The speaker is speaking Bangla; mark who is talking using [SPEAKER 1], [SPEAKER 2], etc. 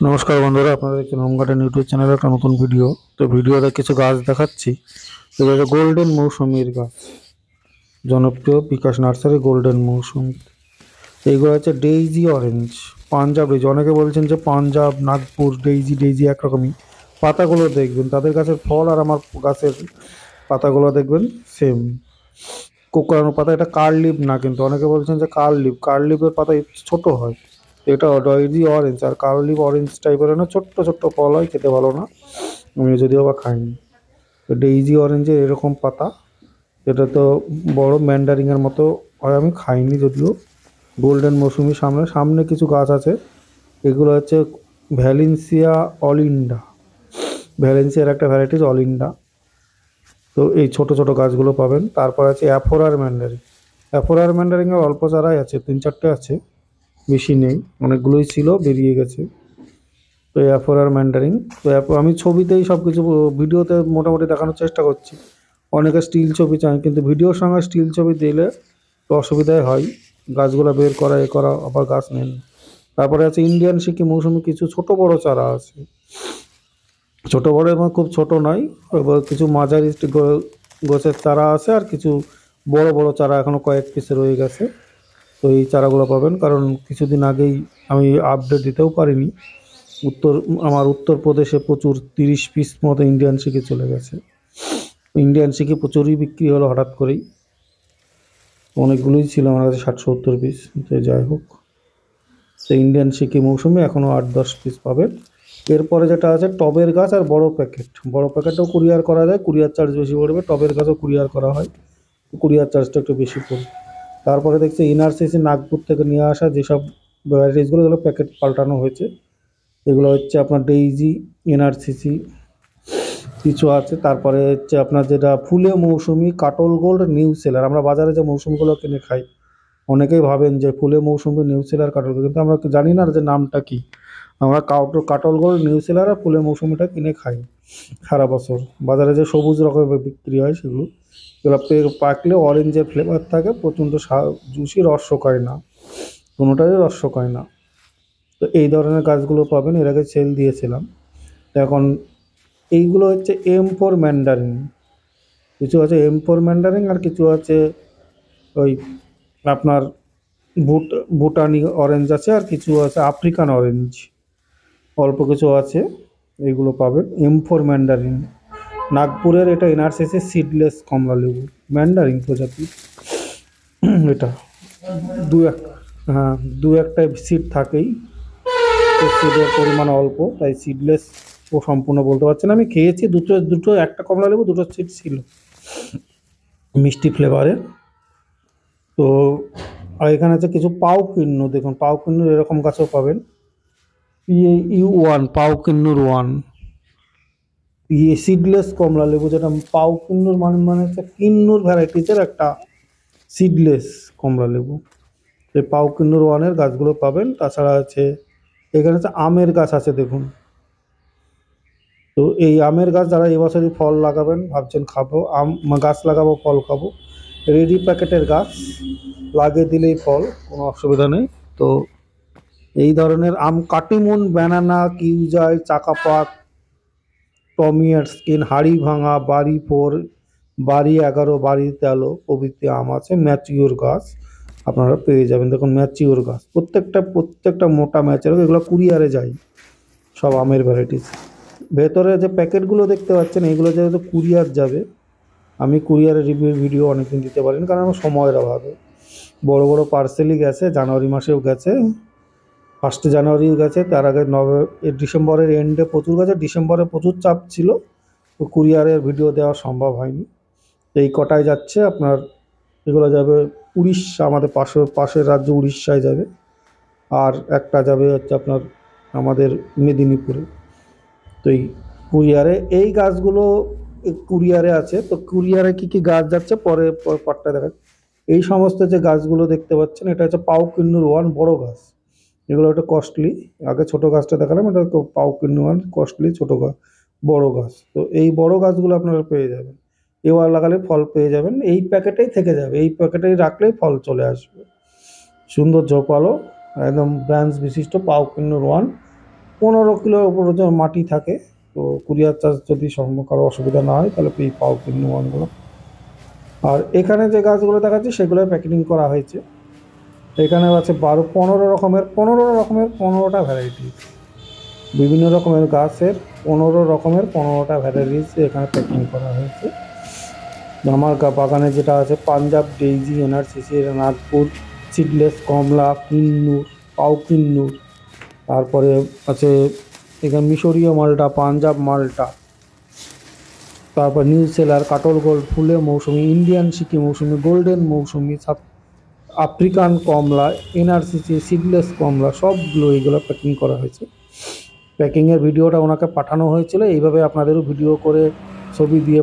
[SPEAKER 1] নমস্কার বন্ধুরা, আপনারা দেখছেন হোম গার্ডেন ইউটিউব চ্যানেলের একটা নতুন ভিডিও। তো ভিডিওতে কিছু গাছ দেখাচ্ছি। এগুলো হচ্ছে গোল্ডেন মৌসুমীর গাছ, জনপ্রিয় বিকাশ নার্সারি গোল্ডেন মৌসুমী। এইগুলো হচ্ছে ডেইজি অরেঞ্জ, পাঞ্জাব ডেইজি। অনেকে বলছেন যে পাঞ্জাব, নাগপুর ডেইজি, ডেইজি একরকমই। পাতাগুলো দেখবেন, তাদের গাছের ফল আর আমার গাছের পাতাগুলো দেখবেন সেম, কোকড়ানো পাতা। এটা কার লিভ না, কিন্তু অনেকে বলছেন যে কার লিভ। কার লিভের পাতা একটু ছোট হয়, এটা ডয়েজি অরেঞ্জ। আর কার লিভ অরেঞ্জ টাইপের না, ছোট্ট ছোট্ট ফল হয়, খেতে ভালো না, আমি যদিও বা খাইনি। তো ডেইজি অরেঞ্জের এরকম পাতা, এটা তো বড় ম্যান্ডারিংয়ের মতো হয়, আমি খাইনি যদিও। গোল্ডেন মৌসুমি সামনে সামনে কিছু গাছ আছে। এগুলো হচ্ছে ভ্যালেন্সিয়া অলিন্ডা, ভ্যালেন্সিয়ার একটা ভ্যারাইটিস অলিন্ডা। তো এই ছোট ছোট গাছগুলো পাবেন। তারপর আছে অ্যাফোরার ম্যান্ডারিং। অ্যাফোরার ম্যান্ডারিংয়ের অল্প চারাই আছে, 3-4টে আছে, বেশি নেই। অনেকগুলোই ছিল, বেরিয়ে গেছে। তো অ্যাফোরার ম্যান্ডারিং। তো আমি ছবিতেই সব কিছু, ভিডিওতে মোটামুটি দেখানোর চেষ্টা করছি। অনেকে স্টিল ছবি চায়, কিন্তু ভিডিওর সঙ্গে স্টিল ছবি দিলে তো অসুবিধাই হয়, গাছগুলো বের করা এ করা, আবার গাছ নেন। তারপরে আছে ইন্ডিয়ান সিকি মৌসুমি, কিছু ছোট বড় চারা আছে। ছোট বড় এবং খুব ছোট নয়, এবার কিছু মাঝারি গোছের চারা আছে, আর কিছু বড় বড় চারা এখনো কয়েক পিসে রয়ে গেছে। তো এই চারাগুলো পাবেন, কারণ কিছুদিন আগেই আমি আপডেট দিতেও পারিনি। আমার উত্তরপ্রদেশে প্রচুর 30 পিস মতো ইন্ডিয়ান সিকি চলে গেছে। ইন্ডিয়ান সিকি প্রচুরই বিক্রি হলো হঠাৎ করেই, অনেকগুলোই ছিল আমার কাছে, 60-70 পিস। তো যাই হোক, তো ইন্ডিয়ান সিকি মৌসুমে এখনও 8-10 পিস পাবেন। এরপরে যেটা আছে টবের গাছ আর বড় প্যাকেট। বড় প্যাকেটও কুরিয়ার করা যায়, কুরিয়ার চার্জ বেশি পড়বে। টবের গাছও কুরিয়ার করা হয়, কুরিয়ার চার্জটা একটু বেশি পড়বে। তারপরে দেখছি এনআরসিসি নাগপুর থেকে নিয়ে আসা যেসব ভ্যারাইটিসগুলো, এগুলো প্যাকেট পাল্টানো হয়েছে। এগুলো হচ্ছে আপনার ডেইজি, এনআরসিসি কিছু আছে। তারপরে হচ্ছে আপনার যেটা ফুলে মৌসুমি, কাটল গোল্ড, নিউ সেলার। আমরা বাজারে যে মৌসুমগুলো কিনে খাই, অনেকেই ভাবেন যে ফুলে মৌসুমি, নিউ সেলার, কাটল গোল্ড, কিন্তু আমরা জানি না যে নামটা কি। আমরা কাটল গোল্ড, নিউ সেলার আর ফুলে মৌসুমিটা কিনে খাই সারা বছর। বাজারে যে সবুজ রকমের বিক্রি হয় সেগুলো, এগুলো পাকলে অরেঞ্জের ফ্লেভার থাকে, প্রচণ্ড জুসি, রস শোকায় না, কোনোটাই রস শোকায় না। তো এই ধরনের গাছগুলো পাবেন, এর আগে সেল দিয়েছিলাম। তো এখন এইগুলো হচ্ছে M4 ম্যান্ডারিন। কিছু আছে M4 ম্যান্ডারিন, আর কিছু আছে ওই আপনার ভুটানি অরেঞ্জ আছে, আর কিছু আছে আফ্রিকান অরেঞ্জ, অল্প কিছু আছে। এইগুলো পাবেন M4 ম্যান্ডারিন। নাগপুরের এটা এনআরসিসি সিডলেস কমলা লেবু, ম্যান্ডারিন প্রজাতি। এটা দু এক হ্যাঁ, দু একটা সিড থাকেই, তো সিডের পরিমাণ অল্প, তাই সিডলেস ও সম্পূর্ণ বলতে পারছি না। আমি খেয়েছি দুটো দুটো, একটা কমলা লেবু, দুটো সিড ছিল, মিষ্টি ফ্লেভারের। তো আর এখানে আছে কিছু পাও কিন্নু। দেখুন, পাও কিন্নুর এরকম গাছও পাবেন, PAU1, পাও কিন্নুর 1। সিডলেস কমলা লেবু, যেটা পাও কিন্নুর মানে হচ্ছে কিন্নুর ভ্যারাইটিসের একটা সিডলেস কমলা লেবু। এই পাও কিন্নুর 1-এর গাছগুলো পাবেন। তাছাড়া আছে এখানে হচ্ছে আমের গাছ আছে, দেখুন। তো এই আমের গাছ যারা এবছরই ফল লাগাবেন ভাবছেন, খাবো আম গাছ লাগাবো, ফল খাবো, রেডি প্যাকেটের গাছ লাগিয়ে দিলেই ফল, কোনো অসুবিধা নেই। তো এই ধরনের আম, কাটিমুন, ব্যানানা, কিউজাই, চাকাপাক, টমিয়ার স্কিন, হাড়ি ভাঙা, বাড়ি 4, বাড়ি 11, বাড়ি 13 প্রভৃতি আম আছে। ম্যাচিওর গাছ আপনারা পেয়ে যাবেন। দেখুন, ম্যাচিওর গাছ, প্রত্যেকটা মোটা ম্যাচিওর। এগুলো কুরিয়ারে যায়, সব আমের ভ্যারাইটিস। ভেতরে যে প্যাকেটগুলো দেখতে পাচ্ছেন, এইগুলো যেহেতু কুরিয়ার যাবে, আমি কুরিয়ারের রিভিউ ভিডিও অনেকদিন দিতে পারিনি, কারণ আমার সময়ের অভাবে। বড় বড় পার্সেলই গেছে, জানুয়ারি মাসেও গেছে, 1 জানুয়ারিও গেছে, তার আগে ডিসেম্বরের এন্ডে প্রচুর গেছে। ডিসেম্বরে প্রচুর চাপ ছিল, তো কুরিয়ারের ভিডিও দেওয়া সম্ভব হয়নি। এই কটায় যাচ্ছে আপনার। এগুলো যাবে উড়িষ্যা, আমাদের পাশের রাজ্য উড়িষ্যায় যাবে। আর একটা যাবে হচ্ছে আপনার আমাদের মেদিনীপুরে। তো এই কুরিয়ারে এই গাছগুলো কুরিয়ারে আছে। তো কুরিয়ারে কি কি গাছ যাচ্ছে পরে পার্টটা দেখা। এই সমস্ত যে গাছগুলো দেখতে পাচ্ছেন, এটা হচ্ছে পাও কিন্নুর 1 বড় গাছ। এগুলো একটু কস্টলি। আগে ছোট গাছটা দেখালাম, এটা পাও কিন্নুর 1 কস্টলি ছোট গাছ, বড় গাছ। তো এই বড় গাছগুলো আপনারা পেয়ে যাবেন, এবার লাগালে ফল পেয়ে যাবেন। এই প্যাকেটেই থেকে যাবে, এই প্যাকেটেই রাখলেই ফল চলে আসবে। সুন্দর ঝোপালো, একদম ব্রাঞ্চ বিশিষ্ট পাও কিন্নুর 1। 15 কিলো উপর ওজন মাটি থাকে। তো কুরিয়ার চার্জ যদি কারো অসুবিধা না হয় তাহলে এই পাও কিলো ওয়ানগুলো। আর এখানে যে গাছগুলো দেখাচ্ছি সেগুলো প্যাকেটিং করা হয়েছে। এখানে আছে 15টা ভ্যারাইটি, বিভিন্ন রকমের গাছের 15টা ভ্যারাইটিস এখানে প্যাকিং করা হয়েছে। আমার বাগানে যেটা আছে Punjab Daisy, NRCC, Nagpur seedless, কমলা, কিন্নুর, পাও কিন্নুর, তারপরে আছে এখানে মিশরীয় মালটা, পাঞ্জাব মালটা, তারপর নিউ সেলার, কাটল গোল্ড, ফুলে মৌসুমি, ইন্ডিয়ান সিকি মৌসুমি, গোল্ডেন মৌসুমি, আফ্রিকান কমলা, এনআরসিসি সিডলেস কমলা, সবগুলো এইগুলো প্যাকিং করা হয়েছে। প্যাকিংয়ের ভিডিওটা ওনাকে পাঠানো হয়েছিল। এইভাবে আপনাদেরও ভিডিও করে ছবি দিয়ে